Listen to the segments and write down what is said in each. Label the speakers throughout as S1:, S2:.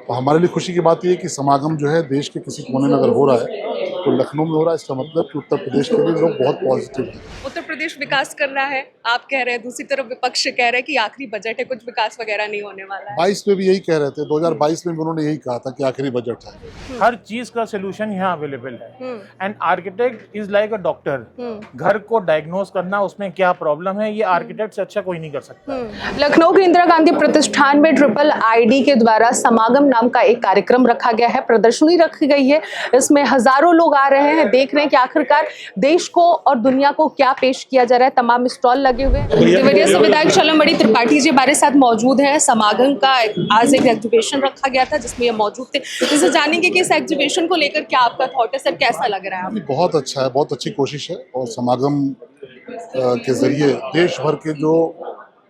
S1: तो हमारे लिए खुशी की बात यह है कि समागम जो है देश के किसी कोने में अगर हो रहा है तो लखनऊ में हो रहा है। इसका मतलब कि उत्तर प्रदेश के लिए लोग बहुत पॉजिटिव हैं।
S2: उत्तर प्रदेश विकास कर रहा है, आप कह रहे हैं, दूसरी तरफ विपक्ष कह रहे हैं कि आखिरी बजट है, कुछ विकास वगैरह नहीं होने वाला है।
S1: 22 में भी यही कह रहे थे, 2022 में भी उन्होंने यही कहा था कि आखिरी बजट है।
S3: हर चीज का सोल्यूशन यहाँ अवेलेबल है। And architect is like a doctor. घर को डायग्नोज करना, उसमें क्या प्रॉब्लम है, ये आर्किटेक्ट से अच्छा कोई नहीं कर सकता।
S4: लखनऊ के इंदिरा गांधी प्रतिष्ठान में ट्रिपल आईडी के द्वारा समागम नाम का एक कार्यक्रम रखा गया है, प्रदर्शनी रखी गई है। इसमें हजारों लोग आ रहे हैं, देख रहे हैं कि आखिरकार देश को और दुनिया को क्या पेश किया जा रहा है। तमाम स्टॉल लगे हुए हैं। विधायक शलमबड़ी त्रिपाठी जी हमारे साथ मौजूद हैं। समागम का आज एक एग्जीबिशन रखा गया था जिसमें ये मौजूद थे। इसे जानेंगे कि इस एग्जीबिशन को लेकर क्या आपका थॉट है सर, कैसा लग रहा है?
S1: बहुत अच्छा है, बहुत अच्छी कोशिश है। और समागम के जरिए देश भर के जो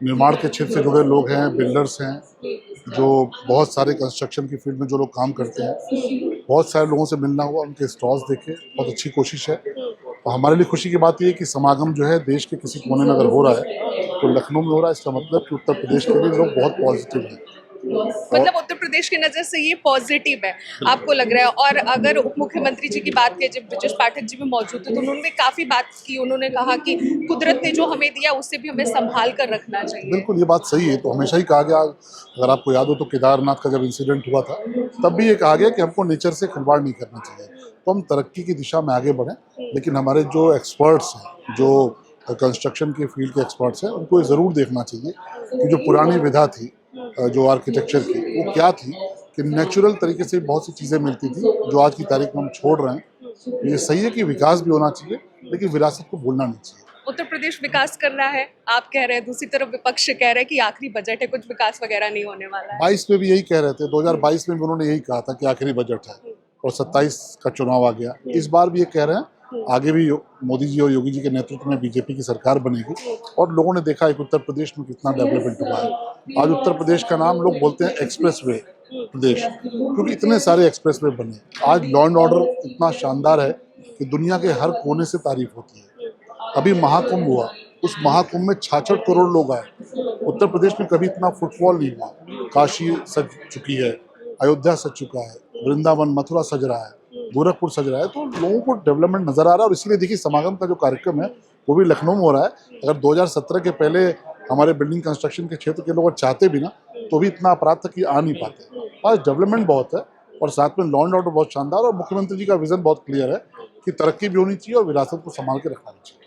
S1: निर्माण के क्षेत्र से जुड़े लोग हैं, बिल्डर्स हैं, जो बहुत सारे कंस्ट्रक्शन की फील्ड में जो लोग काम करते हैं, बहुत सारे लोगों से मिलना हुआ, उनके स्टॉल्स देखे। बहुत अच्छी कोशिश है। और हमारे लिए खुशी की बात यह है कि समागम जो है देश के किसी कोने में अगर हो रहा है तो लखनऊ में हो रहा है। इसका मतलब कि उत्तर प्रदेश के लिए लोग बहुत पॉजिटिव हैं।
S2: मतलब उत्तर प्रदेश की नजर से ये पॉजिटिव है, आपको लग रहा है? और अगर उप मुख्यमंत्री जी की बात की, जब ब्रजेश पाठक जी भी मौजूद थे तो उन्होंने काफी बात की। उन्होंने कहा कि कुदरत ने जो हमें दिया उससे भी हमें संभाल कर रखना चाहिए।
S1: बिल्कुल, ये बात सही है। तो हमेशा ही कहा गया, अगर आपको याद हो तो केदारनाथ का जब इंसिडेंट हुआ था तब भी ये कहा गया कि हमको नेचर से खिलवाड़ नहीं करना चाहिए। तो हम तरक्की की दिशा में आगे बढ़ें, लेकिन हमारे जो एक्सपर्ट्स हैं, जो कंस्ट्रक्शन के फील्ड के एक्सपर्ट्स हैं, उनको ये ज़रूर देखना चाहिए कि जो पुरानी विधा थी जो आर्किटेक्चर की, वो क्या थी कि नेचुरल तरीके से बहुत सी चीज़ें मिलती थी जो आज की तारीख में हम छोड़ रहे हैं। ये सही है कि विकास भी होना चाहिए, लेकिन विरासत को भूलना नहीं चाहिए।
S2: उत्तर प्रदेश विकास कर रहा है, आप कह रहे हैं, दूसरी तरफ विपक्ष कह रहे हैं कि आखिरी बजट है, कुछ विकास वगैरह नहीं होने वाला है।
S1: 22 में भी यही कह रहे थे, 2022 में भी उन्होंने यही कहा था कि आखिरी बजट है। और 27 का चुनाव आ गया, इस बार भी ये कह रहे हैं। आगे भी मोदी जी और योगी जी के नेतृत्व में बीजेपी की सरकार बनेगी। और लोगों ने देखा है कि उत्तर प्रदेश में कितना डेवलपमेंट हुआ है। आज उत्तर प्रदेश का नाम लोग बोलते हैं एक्सप्रेस वे प्रदेश, क्योंकि इतने सारे एक्सप्रेस वे बने। आज लॉ एंड ऑर्डर इतना शानदार है कि दुनिया के हर कोने से तारीफ होती है। अभी महाकुंभ हुआ, उस महाकुंभ में 66 करोड़ लोग आए। उत्तर प्रदेश में कभी इतना फुटफॉल नहीं हुआ। काशी सज चुकी है, अयोध्या सज चुका है, वृंदावन मथुरा सज रहा है, गोरखपुर सज रहा है। तो लोगों को डेवलपमेंट नजर आ रहा है। और इसीलिए देखिए, समागम का जो कार्यक्रम है वो भी लखनऊ में हो रहा है। अगर 2017 के पहले हमारे बिल्डिंग कंस्ट्रक्शन के क्षेत्र के लोग चाहते भी ना, तो भी इतना अपराध तक कि आ नहीं पाते। आज डेवलपमेंट बहुत है और साथ में लॉ एंड ऑर्डर बहुत शानदार। और मुख्यमंत्री जी का विजन बहुत क्लियर है कि तरक्की भी होनी चाहिए और विरासत को संभाल के रखना चाहिए।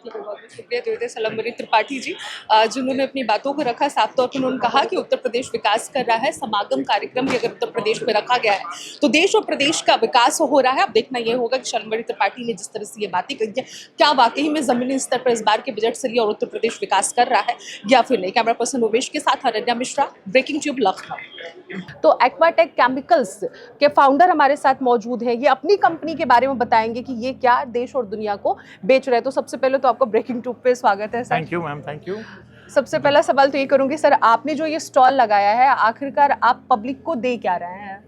S2: शुक्रिया शलमबड़ी त्रिपाठी जी, जिन्होंने अपनी बातों को रखा। साफ तौर पर उन्होंने कहा कि उत्तर प्रदेश विकास कर रहा है। समागम कार्यक्रम भी अगर उत्तर प्रदेश में रखा गया है तो देश और प्रदेश का विकास हो रहा है। अब देखना यह होगा कि शलमबड़ी त्रिपाठी ने जिस तरह से ये बातें कही है, क्या वाकई में जमीनी स्तर पर इस बार के बजट से और उत्तर प्रदेश विकास कर रहा है या फिर नहीं। कैमरा पर्सन उमेश के साथ अरण्या मिश्रा, ब्रेकिंग ट्यूब, लखनऊ।
S4: तो एक्वाटेक केमिकल्स के फाउंडर हमारे साथ मौजूद हैं। ये अपनी कंपनी के बारे में बताएंगे कि ये क्या देश और दुनिया को बेच रहे हैं। तो सबसे पहले तो आपको ब्रेकिंग ट्यूब पे स्वागत है sir.
S3: Thank you ma'am, thank you.
S4: सबसे पहला सवाल तो ये करूंगी सर, आपने जो ये स्टॉल लगाया है, आखिरकार आप पब्लिक को दे क्या रहे हैं?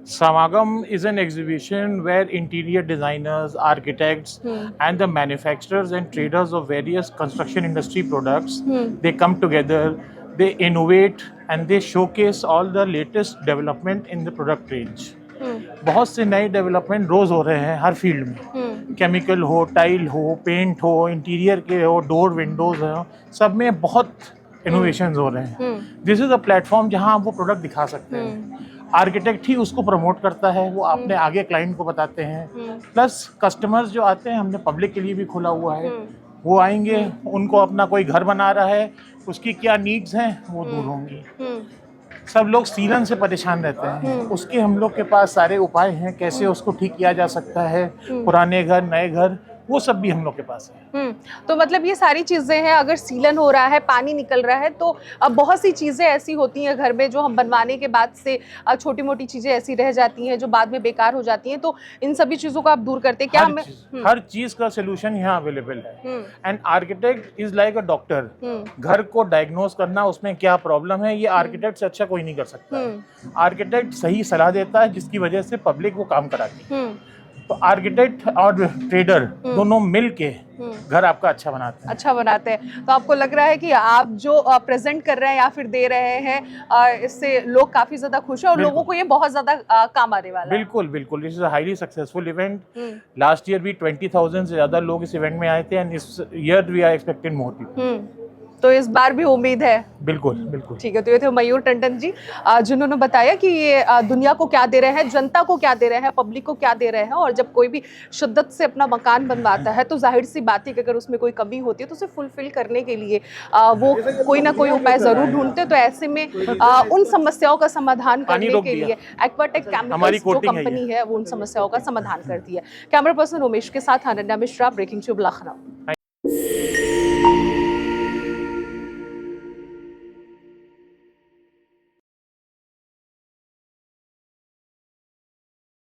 S3: Samagam is an exhibition where interior designers, architects, and the manufacturers and traders of various construction industry products, they come together, they innovate, and they showcase all the latest development in the product range. बहुत से नए development रोज हो रहे हैं हर field में। Chemical हो, tile हो, paint हो, इंटीरियर के हो, डोर विंडोज हो, सब में बहुत इनोवेशन हो रहे हैं। दिस इज अ प्लेटफॉर्म जहां आप वो प्रोडक्ट दिखा सकते हैं। आर्किटेक्ट ही उसको प्रमोट करता है, वो अपने आगे क्लाइंट को बताते हैं। प्लस कस्टमर्स जो आते हैं, हमने पब्लिक के लिए भी खोला हुआ है। वो आएंगे, उनको अपना कोई घर बना रहा है, उसकी क्या नीड्स हैं वो दूर होंगी। सब लोग सीलन से परेशान रहते हैं, उसके हम लोग के पास सारे उपाय हैं कैसे उसको ठीक किया जा सकता है। पुराने घर, नए घर, वो सब भी हम लोग के पास है।
S4: तो मतलब ये सारी चीजें हैं। अगर सीलन हो रहा है, पानी निकल रहा है, तो अब बहुत सी चीजें ऐसी होती हैं घर में जो हम बनवाने के बाद से छोटी मोटी चीजें ऐसी रह जाती हैं जो बाद में बेकार हो जाती हैं। तो इन सभी चीजों को आप दूर करते हैं क्या?
S3: हर चीज का सोल्यूशन यहाँ अवेलेबल है। And architect is like a doctor. घर को डायग्नोज करना, उसमें क्या प्रॉब्लम है, ये आर्किटेक्ट से अच्छा कोई नहीं कर सकता। आर्किटेक्ट सही सलाह देता है जिसकी वजह से पब्लिक वो काम कराती है। तो आर्किटेक्ट और ट्रेडर दोनों मिल के घर आपका अच्छा बनाते हैं।
S4: अच्छा बनाते हैं। तो आपको लग रहा है कि आप जो प्रेजेंट कर रहे हैं या फिर दे रहे हैं, इससे लोग काफी ज्यादा खुश हैं और
S3: बिल्कुल।
S4: लोगों को ये बहुत ज्यादा काम आने वाला है।
S3: बिल्कुल बिल्कुल, this is a highly successful event. Last year भी 20,000 से ज्यादा लोग इस इवेंट में आए थे एंड इस year we are expecting more people.
S4: तो इस बार भी उम्मीद है।
S3: बिल्कुल बिल्कुल।
S4: ठीक है, तो ये थे मयूर टंडन जी, जिन्होंने बताया कि ये दुनिया को क्या दे रहे हैं, जनता को क्या दे रहे हैं, पब्लिक को क्या दे रहे हैं। और जब कोई भी शिद्दत से अपना मकान बनवाता है तो जाहिर सी बात है कि अगर उसमें कोई कमी होती है तो उसे फुलफिल करने के लिए वो कोई ना कोई उपाय जरूर ढूंढते हैं। तो ऐसे में उन समस्याओं का समाधान करने के लिए एक्वाटेक केमिकल्स जो कंपनी है वो उन समस्याओं का समाधान करती है। कैमरा पर्सन उमेश के साथ अनन्या मिश्रा, ब्रेकिंग ट्यूब, लखनऊ।